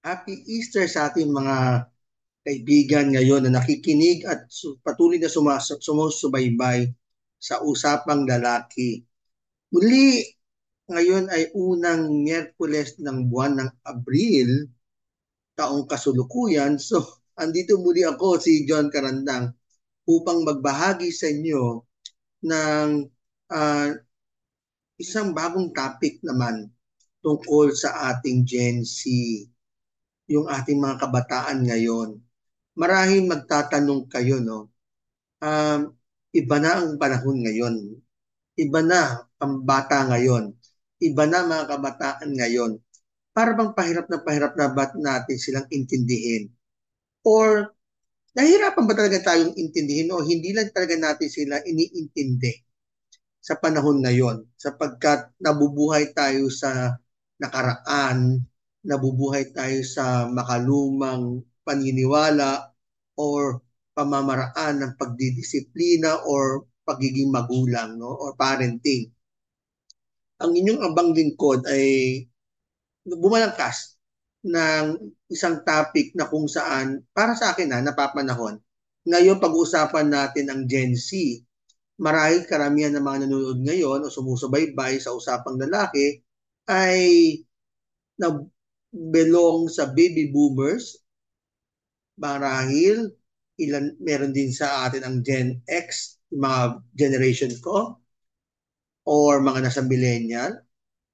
Happy Easter sa ating mga kaibigan ngayon na nakikinig at patuloy na sumusubaybay sa Usapang Lalaki. Muli, ngayon ay unang Miyerkules ng buwan ng Abril, taong kasulukuyan. So, andito muli ako, si John Carandang, upang magbahagi sa inyo ng ah, isang bagong topic naman tungkol sa ating Gen Z, yung ating mga kabataan ngayon. Marahil magtatanong kayo, no? Iba na ang panahon ngayon. Iba na ang bata ngayon. Iba na mga kabataan ngayon. Para bang pahirap na ba't natin silang intindihin? Or nahihirapan ba talaga tayong intindihin o hindi lang talaga natin sila iniintindi sa panahon ngayon? Sapagkat nabubuhay tayo sa nakaraan, nabubuhay tayo sa makalumang paniniwala or pamamaraan ng pagdidisiplina or pagiging magulang, no, or parenting. Ang inyong abang lingkod ay bumalangkas ng isang topic na kung saan para sa akin napapanahon. Ngayon pag-uusapan natin ang Gen Z. Marahil karamihan ng mga nanonood ngayon o sumusubaybay sa Usapang Lalaki ay na-belong sa baby boomers. Marahil meron din sa atin ang Gen X, mga generation ko, or mga nasa millennial.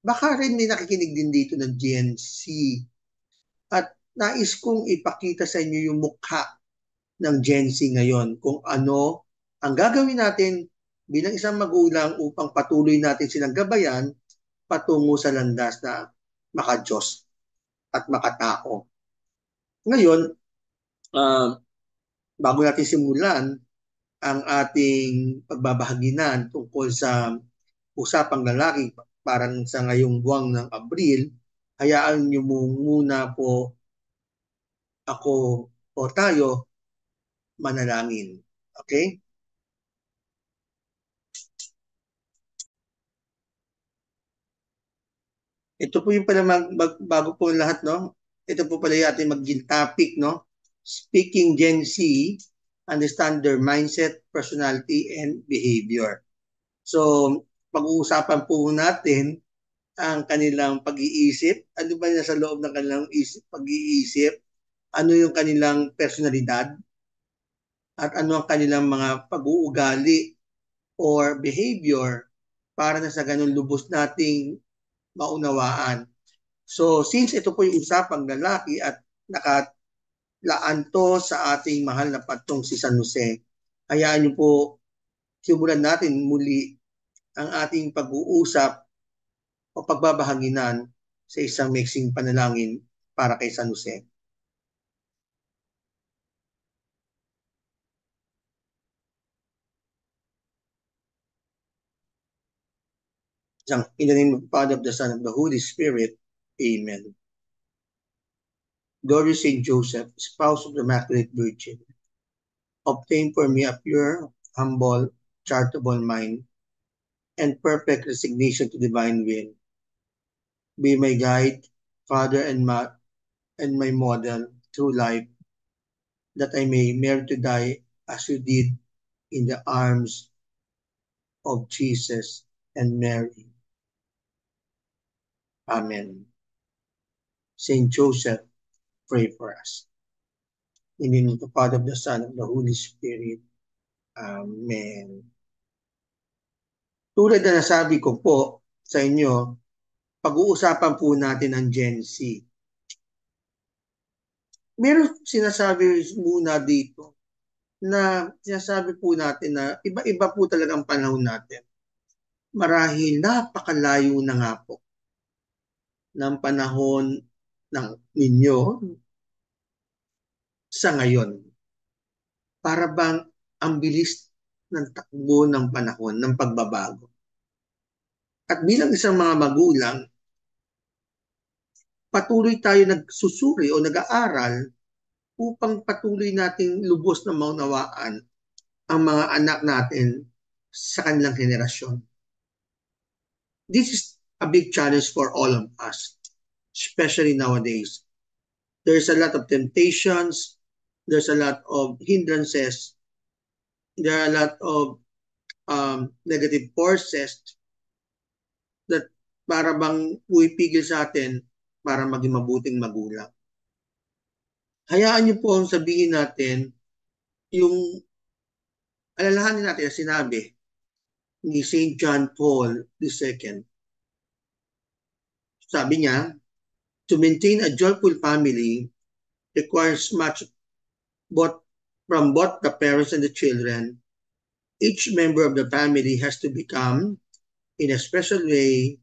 Baka rin may nakikinig din dito ng Gen Z. At nais kong ipakita sa inyo yung mukha ng Gen Z ngayon, kung ano ang gagawin natin bilang isang magulang upang patuloy natin silang gabayan patungo sa landas na maka-Diyos at makatao. Ngayon, bago natin simulan ang ating pagbabahaginan tungkol sa Usapang Lalaki parang sa ngayong buwan ng Abril, hayaan niyo muna po ako o tayo manalangin. Okay? Ito po yung pala bago po lahat, no? Ito po pala yung ating magiging topic, no? Speaking Gen Z, understand their mindset, personality, and behavior. So, pag-uusapan po natin ang kanilang pag-iisip. Ano ba nasa loob ng kanilang pag-iisip? Ano yung kanilang personalidad? At ano ang kanilang mga pag-uugali or behavior para na sa ganun lubos nating maunawaan. So, since ito po yung usapang lalaki at nakalaan to sa ating mahal na patong si San Jose, hayaan niyo po simulan natin muli ang ating pag-uusap o pagbabahaginan sa isang mixing panalangin para kay San Jose. In the name of the Father, of the Son, of the Holy Spirit. Amen. Glorious Saint Joseph, spouse of the Immaculate Virgin, obtain for me a pure, humble, charitable mind, and perfect resignation to divine will. Be my guide, Father, and my model through life, that I may merit to die as you did in the arms of Jesus and Mary. Amen. Saint Joseph, pray for us. In the name of the Father, of the Son, of the Holy Spirit. Amen. Tulad na nasabi ko po sa inyo, pag-uusapan po natin ang Gen Z. Meron sinasabi muna dito na sinasabi po natin na iba-iba po talaga ang panahon natin. Marahil napakalayo na nga po ng panahon ng ninyo sa ngayon. Para bang ang bilis ng takbo ng panahon, ng pagbabago. At bilang isang mga magulang, patuloy tayo nagsusuri o nag-aaral upang patuloy nating lubos na maunawaan ang mga anak natin sa kanilang henerasyon. This is a big challenge for all of us, especially nowadays. There's a lot of temptations, there's a lot of hindrances, there are a lot of negative forces that para bang pumipigil sa atin para maging mabuting magulang. Hayaan niyo po ang sabihin natin yung alalahanin natin na sinabi ni St. John Paul II. Sabi niya, to maintain a joyful family requires much both from both the parents and the children. Each member of the family has to become, in a special way,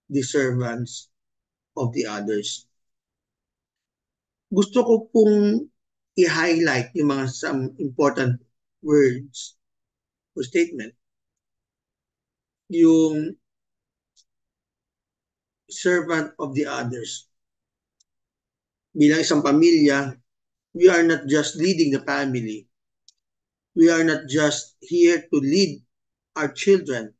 the servants of the others. Gusto ko pong i-highlight yung mga some important words or statement. Yung servant of the others. Bilang isang pamilya, we are not just leading the family. We are not just here to lead our children.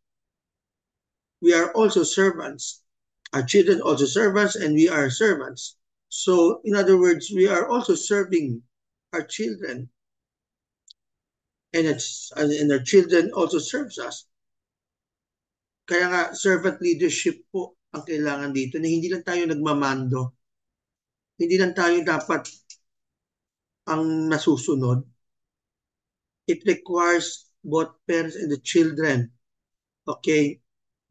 We are also servants. Our children also servants and we are servants. So, in other words, we are also serving our children. And our children also serves us. Kaya nga, servant leadership po ang kailangan dito na hindi lang tayo nagmamando. Hindi lang tayo dapat ang nasusunod. It requires both parents and the children. Okay?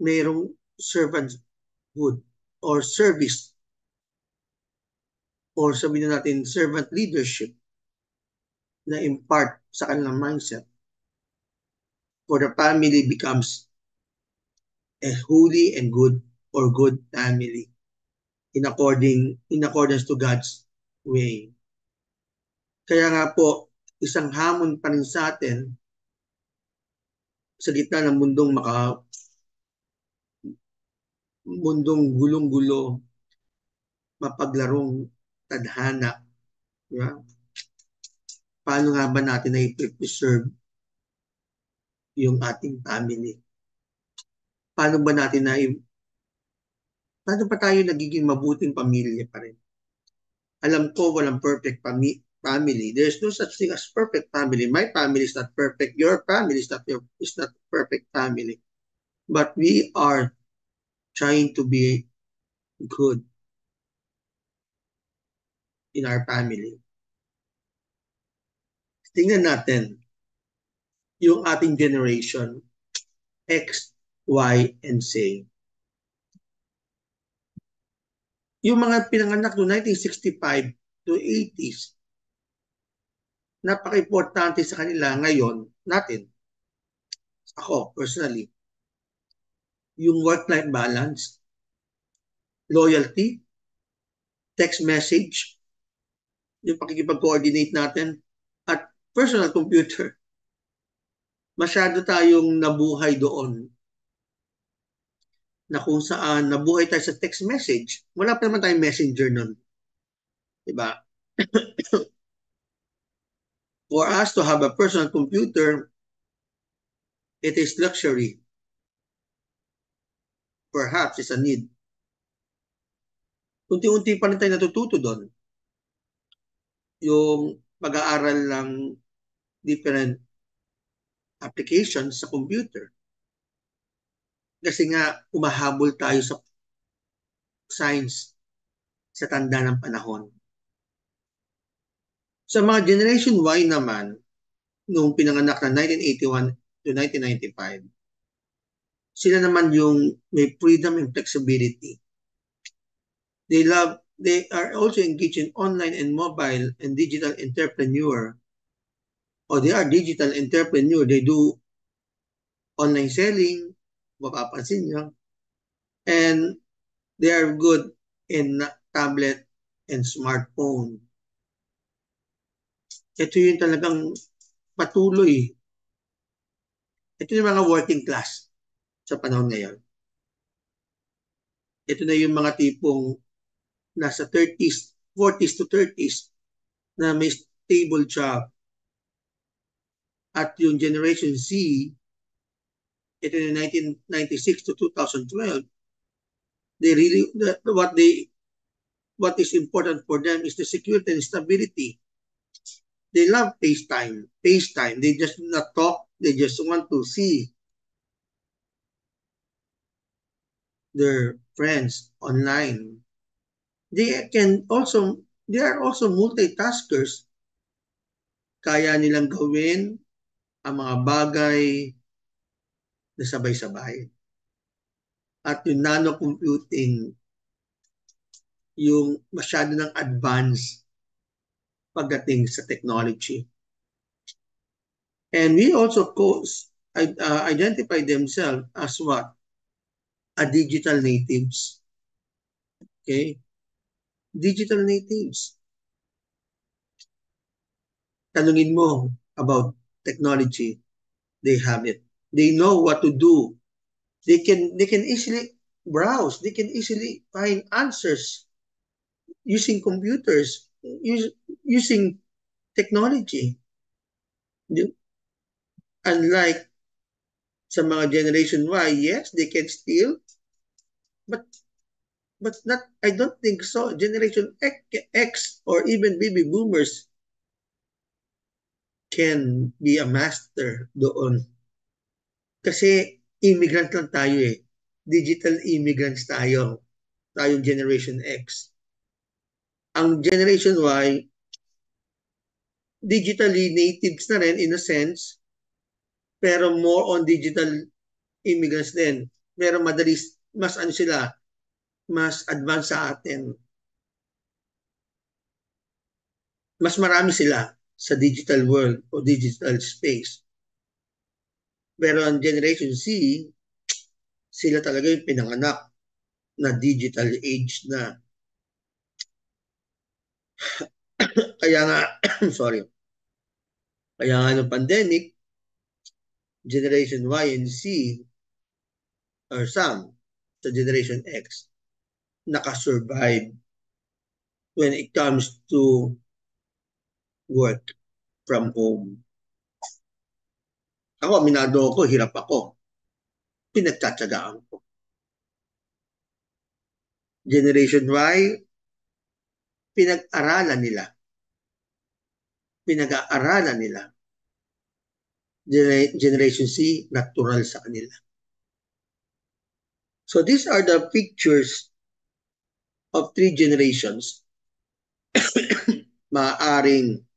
Mayroong servanthood or service or sabihin natin servant leadership na impart sa kanilang mindset for the family becomes a holy and good or good family in accordance to God's way. Kaya nga po, isang hamon pa rin sa atin sa gitna ng mundong gulong-gulo, mapaglarong tadhana. Diba? Paano nga ba natin na i-preserve yung ating family? Paano ba tayo nagiging mabuting pamilya pa rin? Alam ko walang perfect family. There's no such thing as perfect family. My family is not perfect. Your family is not perfect family. But we are trying to be good in our family. Tingnan natin yung ating generation, X, Y, and Z. Yung mga pinanganak noong 1965 to 80s, napaka-importante sa kanila ngayon natin. Ako, personally, yung work-life balance, loyalty, text message, yung pakikipag-coordinate natin, at personal computer. Masyado tayong nabuhay doon na kung saan nabuhay tayo sa text message. Wala pa naman tayong messenger nun. Diba? For us to have a personal computer, it is luxury. Perhaps it's a need. Unti-unti pa rin tayo natututo doon. Yung pag-aaral ng different applications sa computer. Kasi nga, umahabol tayo sa science sa tanda ng panahon. Sa mga Generation Y naman, noong pinanganak na 1981 to 1995, sila naman yung may freedom and flexibility. They are also engaged in online and mobile and digital entrepreneur. Or they are digital entrepreneur. They do online selling, mapapansin nyo. And they are good in tablet and smartphone. Ito yung talagang patuloy. Ito yung mga working class sa panahon ngayon. Ito na yung mga tipong nasa 30s, 40s to 30s na may stable job. At yung Generation Z, ito yung 1996 to 2012, what is important for them is the security and stability. They love FaceTime. FaceTime. They just not talk. They just want to see their friends online. They are also multitaskers. Kaya nilang gawin ang mga bagay na sabay-sabay. At yung nano-computing, yung masyado ng advance pagdating sa technology. And we also identify themselves as what? A digital natives. Okay? Digital natives. Tanungin mo about technology, they have it. They know what to do. They can easily browse. They can easily find answers using computers, using technology. Unlike sa mga Generation Y, yes, they can steal, but not. I don't think so. Generation X or even baby boomers can be a master doon. Kasi immigrant lang tayo eh. Digital immigrants tayo. Tayong Generation X. Ang Generation Y, digitally natives na rin in a sense, pero more on digital immigrants din. Pero mas ano sila, mas advanced sa atin. Mas marami sila sa digital world o digital space. Pero ang Generation Z, sila talaga yung pinanganak na digital age na. Kaya nga, sorry, kaya nga ng pandemic, Generation Y and Z, or some, sa Generation X, nakasurvive when it comes to work from home. Ako, aminado ako, hirap ako. Pinagtsatsagaan ko. Generation Y, pinag-aralan nila. Pinag-aaralan nila. Generation C, natural sa kanila. So these are the pictures of three generations. Maaaring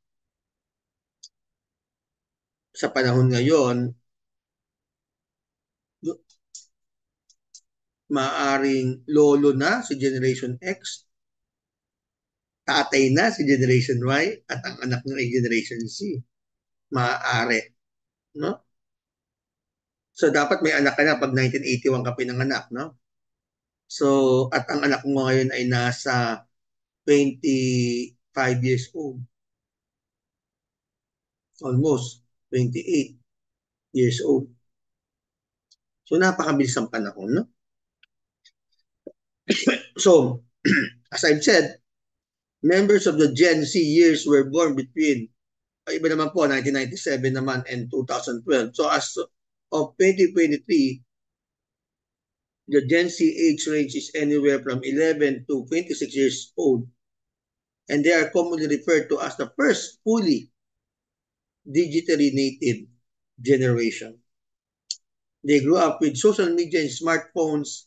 sa panahon ngayon, maaaring lolo na si Generation X, tatay na si Generation Y, at ang anak ng Generation Z. Maaari. No? So dapat may anak ka na pag 1981 ka pinanganak, no? So, at ang anak mo ngayon ay nasa 25 years old. Almost 28 years old. So, napakabilis ang panahon, no? So, as I've said, members of the Gen Z years were born between, iba naman po, 1997 naman and 2012. So, as of 2023, the Gen Z age range is anywhere from 11 to 26 years old. And they are commonly referred to as the first fully digitally native generation. They grew up with social media and smartphones.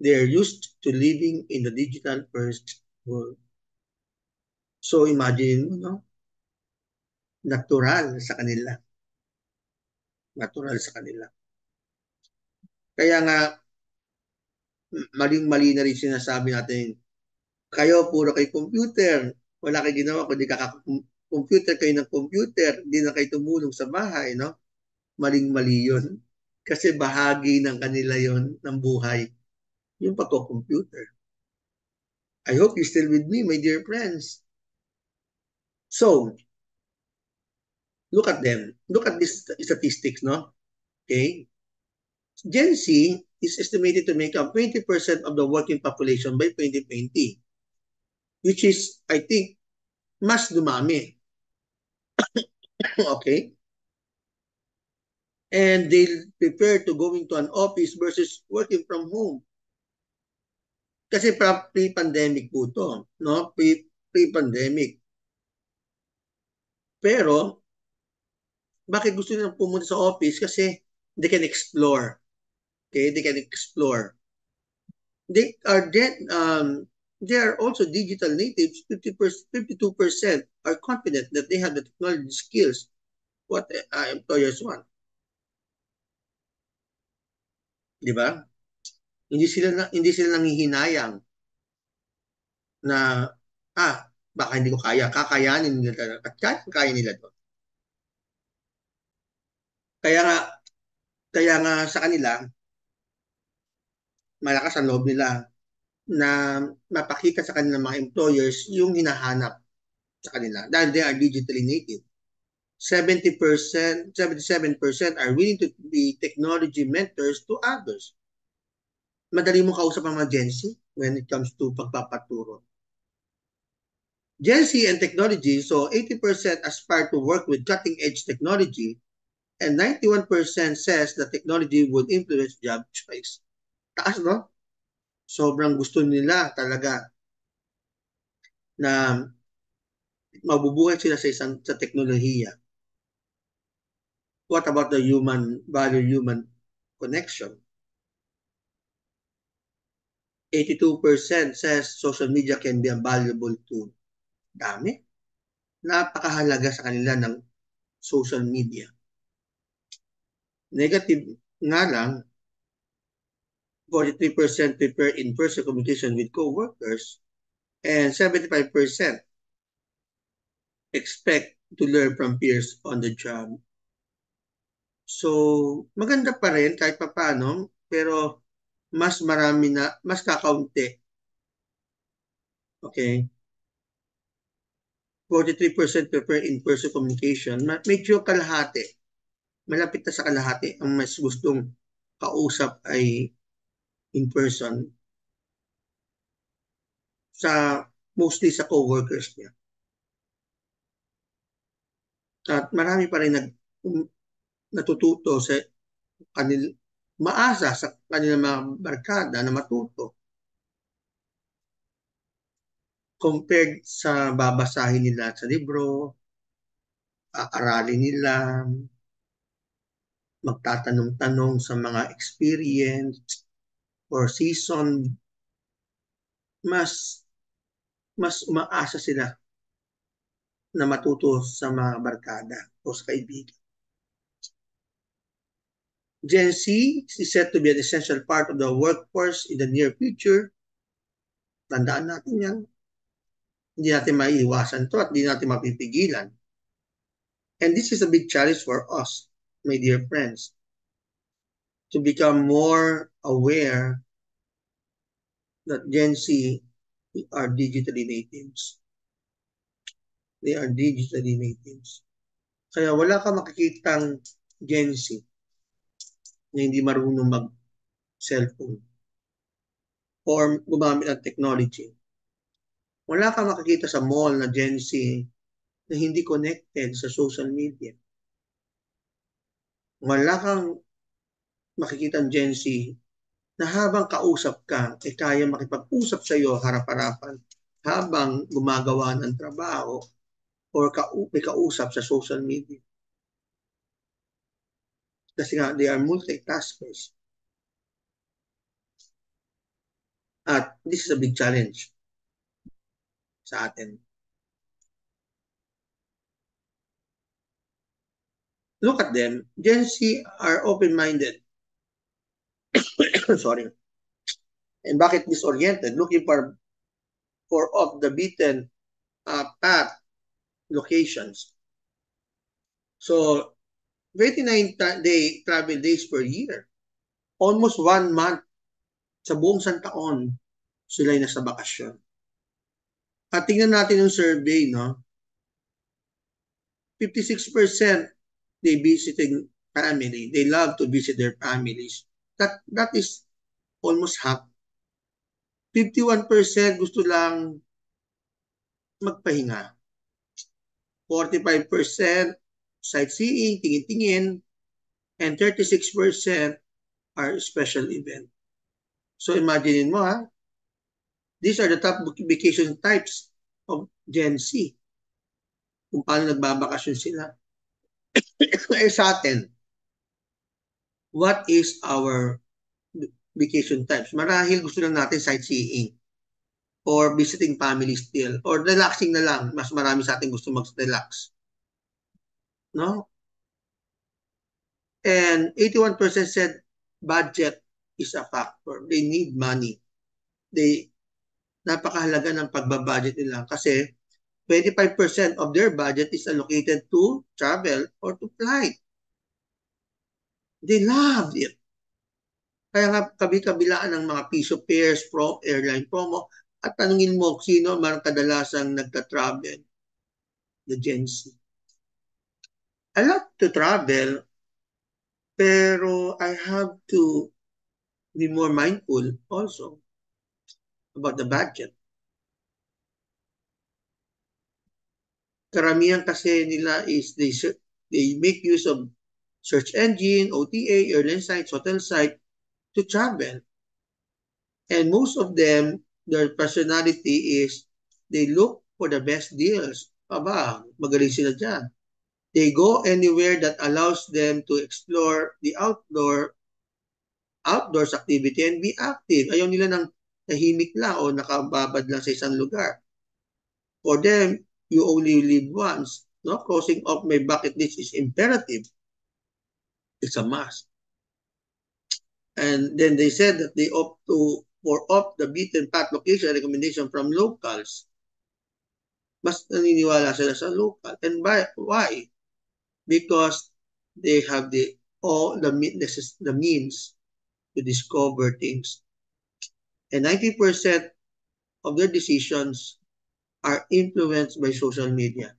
They are used to living in the digital first world. So imagine mo, no? Natural sa kanila. Natural sa kanila. Kaya nga, maling-mali na rin sinasabi natin, kayo, puro kay computer. Wala kayo ginawa, kundi computer kayo ng computer. Hindi na kayo tumulong sa bahay, no? Maling-mali yun. Kasi bahagi ng kanila yon ng buhay. Yung pagko-computer. I hope you're still with me, my dear friends. So, look at them. Look at these statistics, no? Okay? Gen Z is estimated to make up 20% of the working population by 2020, which is, I think, mas dumami. Okay? And they prepare to going to an office versus working from home. Kasi pre-pandemic po to, no? Pre-pandemic. Pero, bakit gusto nilang pumunta sa office? Kasi they can explore. Okay? They can explore. They are then, they are also digital natives. 52% are confident that they have the technology skills what employers want. Di ba? Hindi sila nanghihinayang na baka hindi ko kaya, kakayanin nila talaga. At kaya nila to. Kaya nga, kaya nga sa kanila, malakas ang loob nila na mapakita sa kanilang mga employers yung hinahanap sa kanila dahil they are digitally native. 70%, 77% are willing to be technology mentors to others. Madali mo kausap ang mga Gen Z when it comes to pagpapaturo. Gen Z and technology, so 80% aspire to work with cutting-edge technology and 91% says that technology would influence job choice. Taas, no? Sobrang gusto nila talaga na mabubuhay sila sa teknolohiya. What about the human connection? 82% says social media can be a valuable tool. Dami. Napakahalaga sa kanila ng social media. Negative nga lang, 43% prefer in-person communication with co-workers and 75% expect to learn from peers on the job. So, maganda pa rin kahit papaano, pero mas kakaunti. Okay? 43% prefer in-person communication. Medyo kalahati. Malapit na sa kalahati. Ang mas gustong kausap ay in-person. Mostly sa co-workers niya. At marami pa rin natututo sa maasa sa kanilang mga barkada na matuto compared sa babasahin nila sa libro, aaralin nila, magtatanong-tanong sa mga experience or season, mas umaasa sila na matuto sa mga barkada o sa kaibigan. Gen Z is set to be an essential part of the workforce in the near future. Tandaan natin yan. Hindi natin maiiwasan to at hindi natin mapipigilan. And this is a big challenge for us, my dear friends, to become more aware that Gen Z are digitally natives. They are digitally natives. Kaya wala ka makikitang Gen Z na hindi marunong mag-cellphone or gumamit ng technology. Wala ka makikita sa mall na Gen Z na hindi connected sa social media. Wala kang makikita ng Gen Z na habang kausap ka, kaya makipag-usap sa iyo harap-harapan habang gumagawa ng trabaho or may kausap sa social media. Kasi nga, they are multitaskers. At this is a big challenge sa atin. Look at them. Gen Z are open-minded. Sorry. And bakit disoriented? Looking for off the beaten path locations. So, 29-day travel days per year. Almost 1 month sa buong santaon sila ay nasa bakasyon. At tingnan natin yung survey, no? 56% they visiting family. They love to visit their families. That is almost half. 51% gusto lang magpahinga. 45% sightseeing, tingin-tingin, and 36% are special event. So imagine mo These are the top vacation types of Gen Z. Kung paano nagbabakasyon sila. Eh sa atin, what is our vacation types? Marahil gusto lang natin sightseeing or visiting family still or relaxing na lang. Mas marami sa atin gusto mag-relax. No? And 81% said budget is a factor. They need money. Napakahalaga ng pagbabudget nila kasi 25% of their budget is allocated to travel or to flight. They love it. Kaya nga kabi-kabilaan ng mga piso fares, airline promo, at tanungin mo sino man kadalasang nagta-travel, the Gen Z. I love to travel, pero I have to be more mindful also about the budget. Karamihan kasi nila is they make use of search engine, OTA, airline sites, hotel site to travel. And most of them, their personality is they look for the best deals. Aba, magaling sila dyan. They go anywhere that allows them to explore the outdoors activity and be active. Ayaw nila ng tahimik lang o nakababad lang sa isang lugar. For them, you only live once. No? Crossing off my bucket list is imperative. It's a must. And then they said that they opt for off the beaten path location recommendation from locals. Mas naniniwala sila sa local. And why? Because they have the means to discover things. And 90% of their decisions are influenced by social media.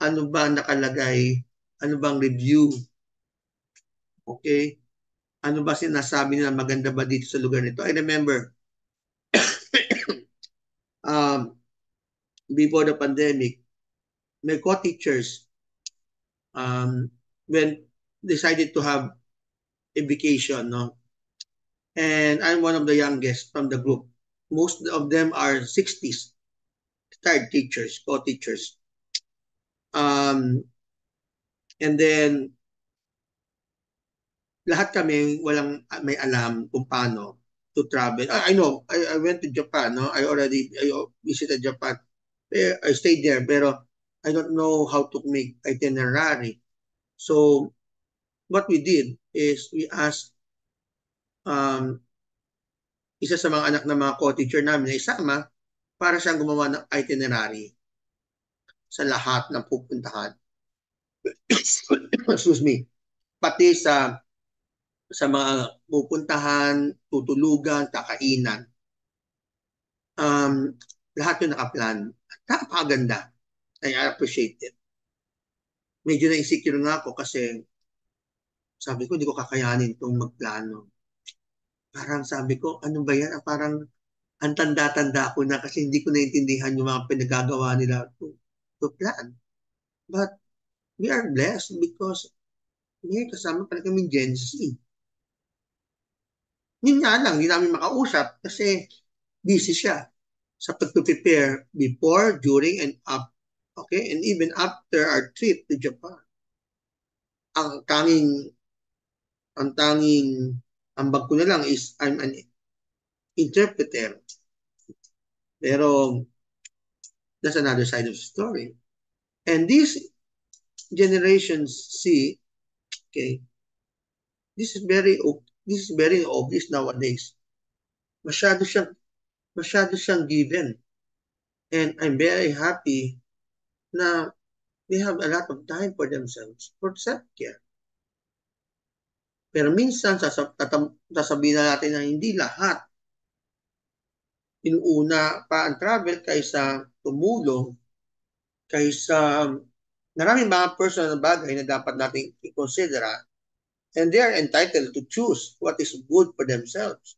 Ano ba nakalagay? Ano bang review? Okay? Ano ba sinasabi nila maganda ba dito sa lugar nito? I remember before the pandemic, my co-teachers when decided to have a vacation, no? And I'm one of the youngest from the group. Most of them are 60s, retired teachers, co-teachers. And then, lahat kami walang may alam kung paano to travel. I know, I went to Japan, no? I visited Japan. I stayed there, pero I don't know how to make itinerary. So, what we did is we asked isa sa mga anak ng mga co-teacher namin na isama para siyang gumawa ng itinerary sa lahat ng pupuntahan. Excuse me. Pati sa mga pupuntahan, tutulugan, kakainan. Lahat yun nakaplan. Napakaganda. I appreciate it. Medyo na-insecure nga ako kasi sabi ko, hindi ko kakayanin itong magplano. Parang sabi ko, ano ba yan? Parang ang tanda-tanda ko na kasi hindi ko naintindihan yung mga pinagagawa nila to plan. But we are blessed because may kasama pa kami Gen Z. Yun nga lang, hindi namin makausap kasi busy siya sa pag-prepare before, during, and up. Okay? And even after our trip to Japan. Ang tanging ambag ko na lang is I'm an interpreter. Pero that's another side of the story. And this generation C, okay, this is very obvious nowadays. Masyado siyang given. And I'm very happy na they have a lot of time for themselves, for self-care. Pero minsan, sasabihin na natin na hindi lahat inuuna pa ang travel kaysa tumulong, kaysa maraming mga personal na bagay na dapat natin i-considera, and they are entitled to choose what is good for themselves.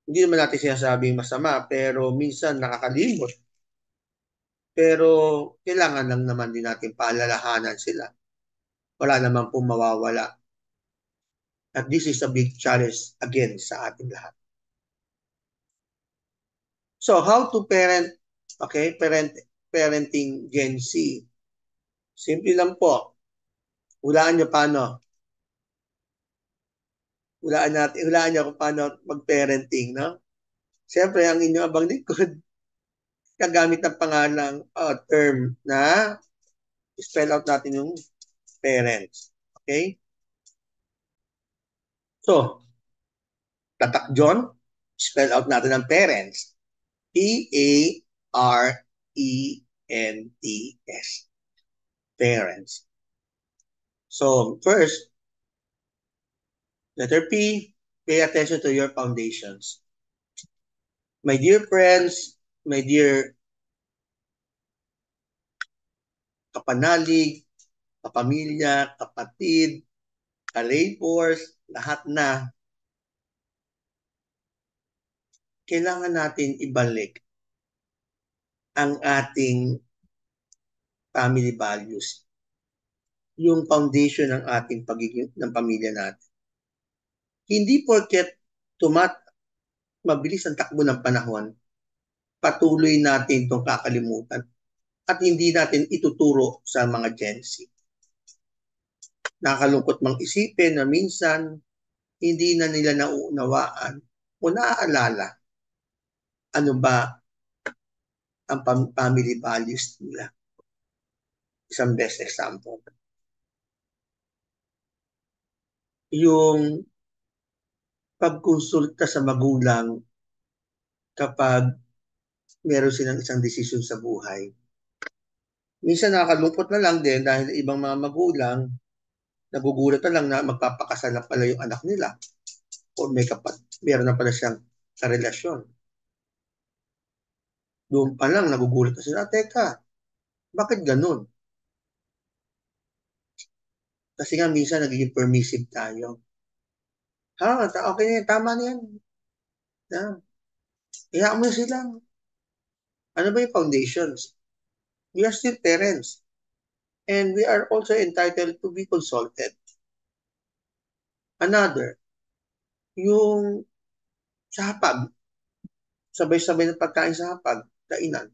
Hindi naman natin sinasabing masama, pero minsan nakakalimot. Pero kailangan lang naman din natin paalalahanan sila. Wala naman pong mawawala. At this is a big challenge again sa ating lahat. So, how to parent, okay, parenting Gen Z. Simple lang po. Hulaan nyo paano. Hulaan nyo kung paano mag-parenting, no? Siyempre, ang inyong abang likod, kagamit ng pangalang term na spell out natin yung parents. Okay? So, tatak John, spell out natin ang parents. P-A-R-E-N-T-S. Parents. So, first, letter P, pay attention to your foundations. My dear friends, my dear kapanalig, kapamilya, kapatid, ka-labors, lahat na, kailangan natin ibalik ang ating family values, yung foundation ng ating pagiging ng pamilya natin. Hindi porket mabilis ang takbo ng panahon, patuloy natin itong kakalimutan at hindi natin ituturo sa mga Gen Z. Nakakalungkot mang isipin na minsan hindi na nila nauunawaan o naaalala ano ba ang family values nila. Isang best example. Yung pagkonsulta sa magulang kapag meron silang isang desisyon sa buhay. Minsan nakakalungkot na lang din dahil ibang mga magulang nagugulat na lang na magpapakasal na pala yung anak nila o meron na pala siyang karelasyon. Doon pa lang nagugulat na sila, teka, bakit ganun? Kasi nga minsan nagiging permissive tayo. Okay na yan, tama na yan. Hayaan mo sila. Ano ba yung foundations? We are still parents. And we are also entitled to be consulted. Another, yung sa hapag, sabay-sabay ng pagkain sa hapag, kainan.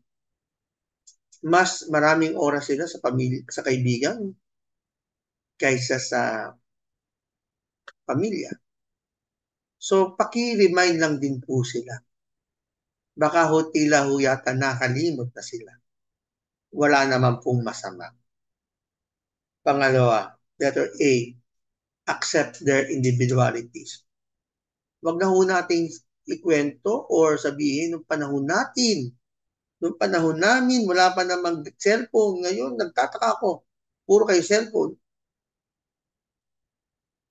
Mas maraming oras sila sa pamilya, sa kaibigan kaysa sa pamilya. So, paki-remind lang din po sila. Baka tila yata nakalimot na sila. Wala naman pong masama. Pangalawa, letter A, accept their individualities. Wag na ho natin ikwento or sabihin nung panahon natin. Nung panahon namin, wala pa namang cellphone. Ngayon, nagtataka ako. Puro kayo cellphone.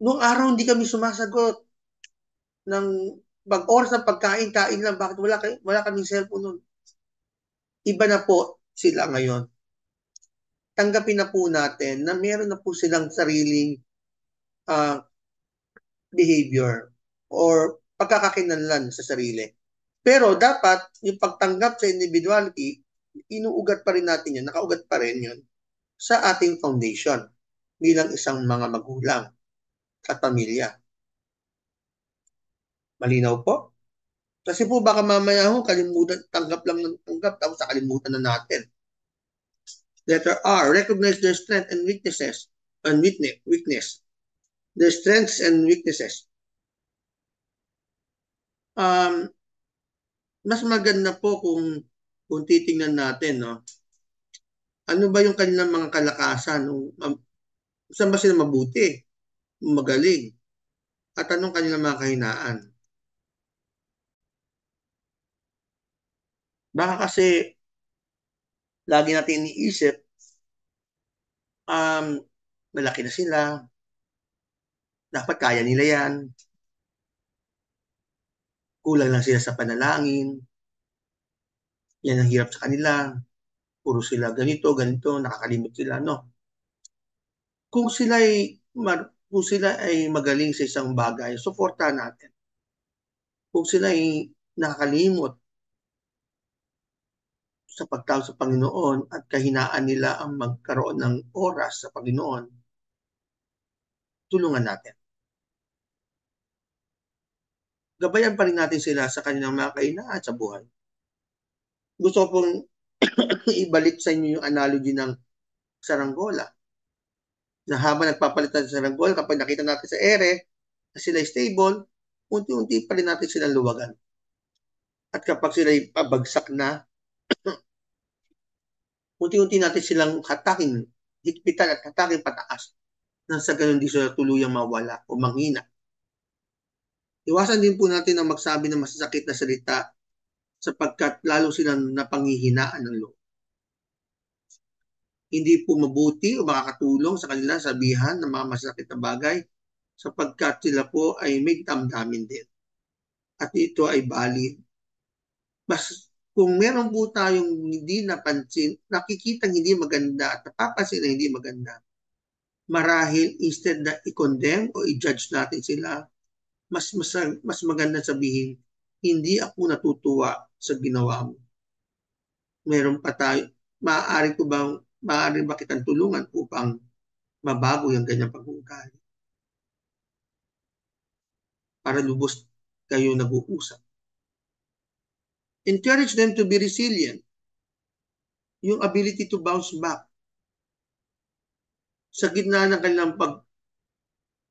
Nung araw, hindi kami sumasagot ng oras ng pagkain, kain lang. Bakit wala kaming cellphone nun? Iba na po sila ngayon. Tanggapin na po natin na meron na po silang sariling uh, behavior or pagkakakinanlan sa sarili. Pero dapat yung pagtanggap sa individuality, inuugat pa rin natin yun, nakaugat pa rin yun sa ating foundation bilang isang mga magulang at pamilya. Malinaw po? Kasi po baka mamaya ho, kalimutan, tanggap lang ng tanggap, tapos nakalimutan na natin. Letter R, recognize their strengths and weaknesses. And weakness. Their strengths and weaknesses. Mas maganda po kung titingnan natin, no? Ano ba yung kanilang mga kalakasan? Saan ba sila mabuti? Magaling? At anong kanilang mga kahinaan? Baka kasi lagi natin iniisip, malaki na sila, dapat kaya nila yan, kulang lang sila sa panalangin, yan ang hirap sa kanila, puro sila ganito, nakakalimot sila, no? Kung kung sila ay magaling sa isang bagay, suportahan natin. Kung sila ay nakakalimot sa pagtawag sa Panginoon at kahinaan nila ang magkaroon ng oras sa Panginoon, tulungan natin. Gabayan pa rin natin sila sa kanilang mga kahinaan sa buhay. Gusto ko pong ibalik sa inyo yung analogy ng saranggola. Na habang nagpapalitan sa saranggola, kapag nakita natin sa ere na sila stable, unti-unti pa rin natin silang luwagan. At kapag sila pabagsak na, unti-unti natin silang hatakin, higpitan at hatakin pataas nang sa ganun di sila tuluyang mawala o manghina. Iwasan din po natin ang magsabi ng masasakit na salita sapagkat lalo silang napanghihinaan ng loob. Hindi po mabuti o makakatulong sa kanila sabihan ng mga masasakit na bagay sapagkat sila po ay may damdamin din. At ito ay valid. Mas kung meron po tayong hindi napansin, nakikita hindi maganda at napapansin na hindi maganda, marahil instead na i-condemn o i-judge natin sila, mas maganda sabihin, hindi ako natutuwa sa ginawa mo. Meron pa tayo, maaari ba kitang tulungan upang mabago yung ganyang pag-uugali para lubos kayo nag-uusap. Encourage them to be resilient. Yung ability to bounce back sa gitna ng kanilang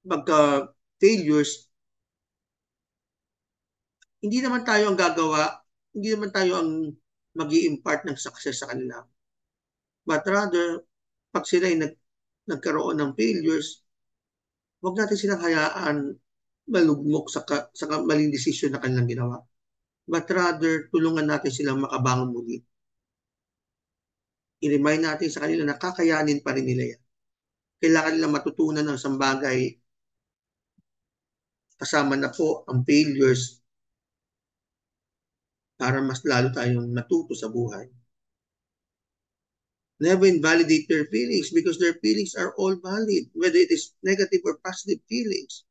pagka-failures, hindi naman tayo ang gagawa, hindi naman tayo ang mag-i-impart ng success sa kanila. But rather, pag sila ay nagkaroon ng failures, huwag natin silang hayaan malugmok sa maling desisyon na kanilang ginawa. But rather, tulungan natin silang makabangon muli. I-remind natin sa kanila na kakayanin pa rin nila yan. Kailangan nilang matutunan ng isang bagay kasama na po ang failures para mas lalo tayong matuto sa buhay. Never invalidate their feelings because their feelings are all valid, whether it is negative or positive feelings.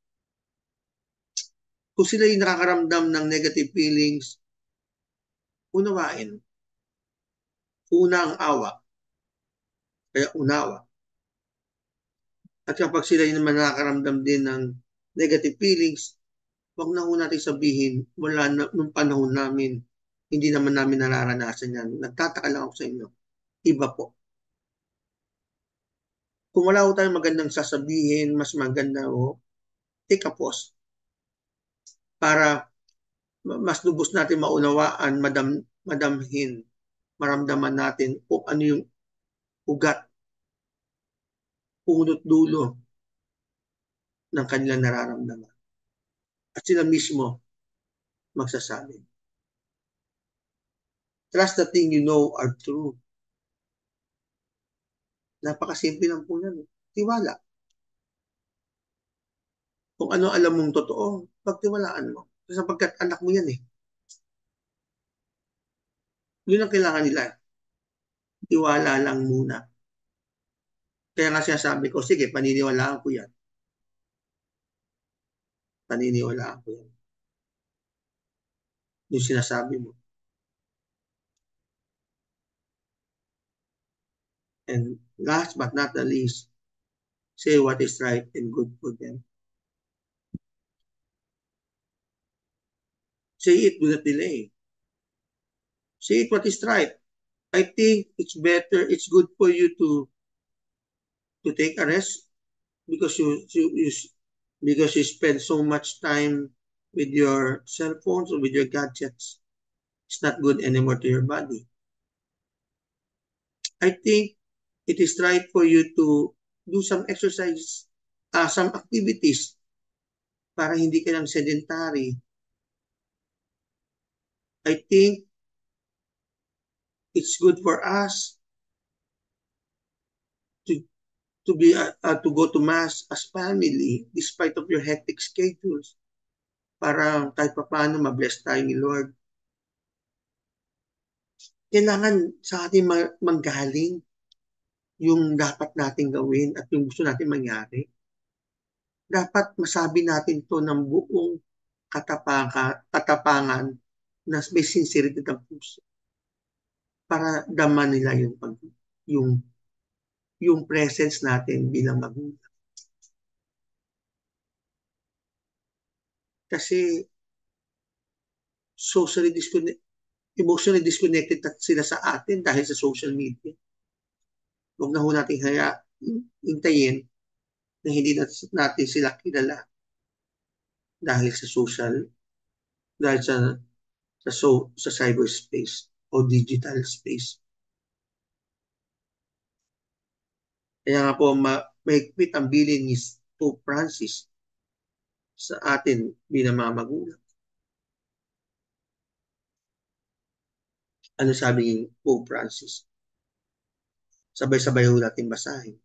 Kung sila yung nakakaramdam ng negative feelings, unawain. Una ang awa, kaya unawa. At kapag sila yung naman nakakaramdam din ng negative feelings, wag na ho natin sabihin, wala na, nung panahon namin, hindi naman namin nararanasan yan. Nagtataka lang ako sa inyo. Iba po. Kung wala ho tayong magandang sasabihin, mas maganda ho, take a pause. Para mas lubos natin maunawaan, madamhin, maramdaman natin kung ano yung ugat, punot dulo ng kanilang nararamdaman. At sila mismo magsasabi. Trust the thing you know are true. Napakasimple lang po yan. Tiwala. Kung ano alam mong totoo, pagtiwalaan mo. Sapagkat anak mo yan eh. Yun ang kailangan nila. Tiwala lang muna. Kaya nga sinasabi ko, sige, paniniwalaan ko yan. Paniniwalaan ko yan. Yung sinasabi mo. And last but not the least, say what is right and good for them. Say it, do not delay. Say it what is right. I think it's better, it's good for you to take a rest because you spend so much time with your cell phones or with your gadgets. It's not good anymore to your body. I think it is right for you to do some exercise, some activities para hindi ka lang sedentary. I think it's good for us to to go to mass as family despite of your hectic schedules para kahit paano ma-bless tayo ni Lord. Kailangan sa ating manggaling yung dapat nating gawin at yung gusto natin mangyari. Dapat masabi natin to ng buong katapangan na may sincerity ng puso para daman nila yung yung presence natin bilang magulang. Kasi socially disconnected, emotionally disconnected sila sa atin dahil sa social media. Huwag na ho natin hintayin na hindi natin sila kilala dahil sa social, dahil sa cyberspace o digital space. Kaya nga po, mahigpit ang bilin ni Pope Francis sa atin bilang mga magulang. Ano sabi ni Pope Francis? Sabay-sabay ho natin basahin.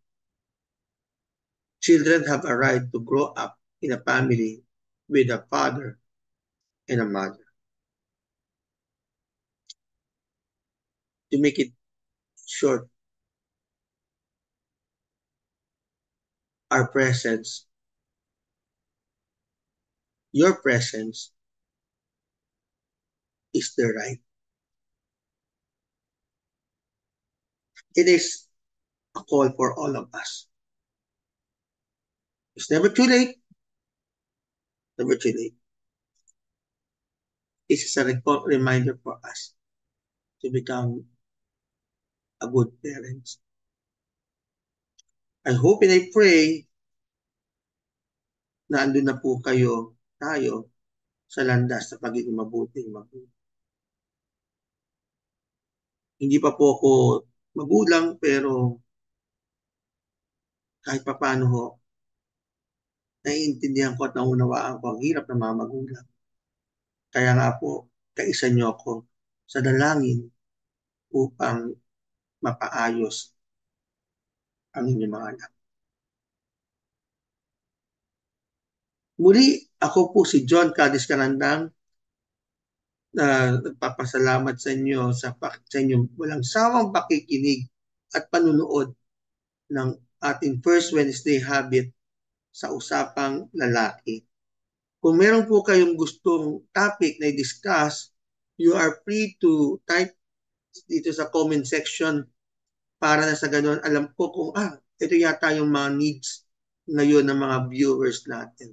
Children have a right to grow up in a family with a father and a mother. To make it short, our presence, your presence is the right. It is a call for all of us. It's never too late. Never too late. This is a reminder for us to become a good parent. I hope and I pray na andun na po tayo sa landas sa pagiging mabuting magulang. Hindi pa po ako magulang pero kahit pa paano ho, naiintindihan ko at naunawaan ko ang hirap ng mga magulang. Kaya nga po, kaisa niyo ako sa dalangin upang mapaayos ang inyong mga anak. Muli, ako po si John Cadiz Carandang na nagpapasalamat sa inyo sa inyong walang sawang pakikinig at panunood ng ating First Wednesday Habit sa Usapang Lalaki. Kung meron po kayong gustong topic na i-discuss, you are free to type dito sa comment section para na sa ganun alam ko kung ito yata yung mga needs ngayon ng mga viewers natin.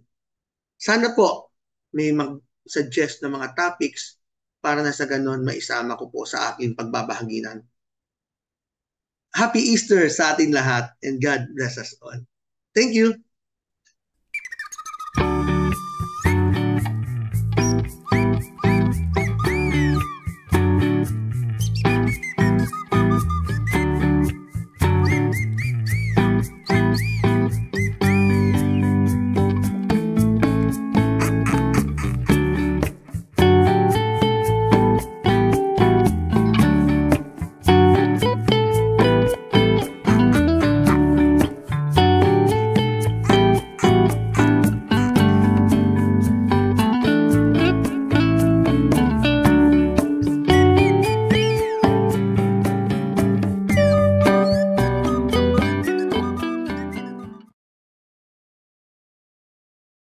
Sana po may mag-suggest ng mga topics para na sa ganun maisama ko po sa aking pagbabahaginan. Happy Easter sa ating lahat and God bless us all. Thank you.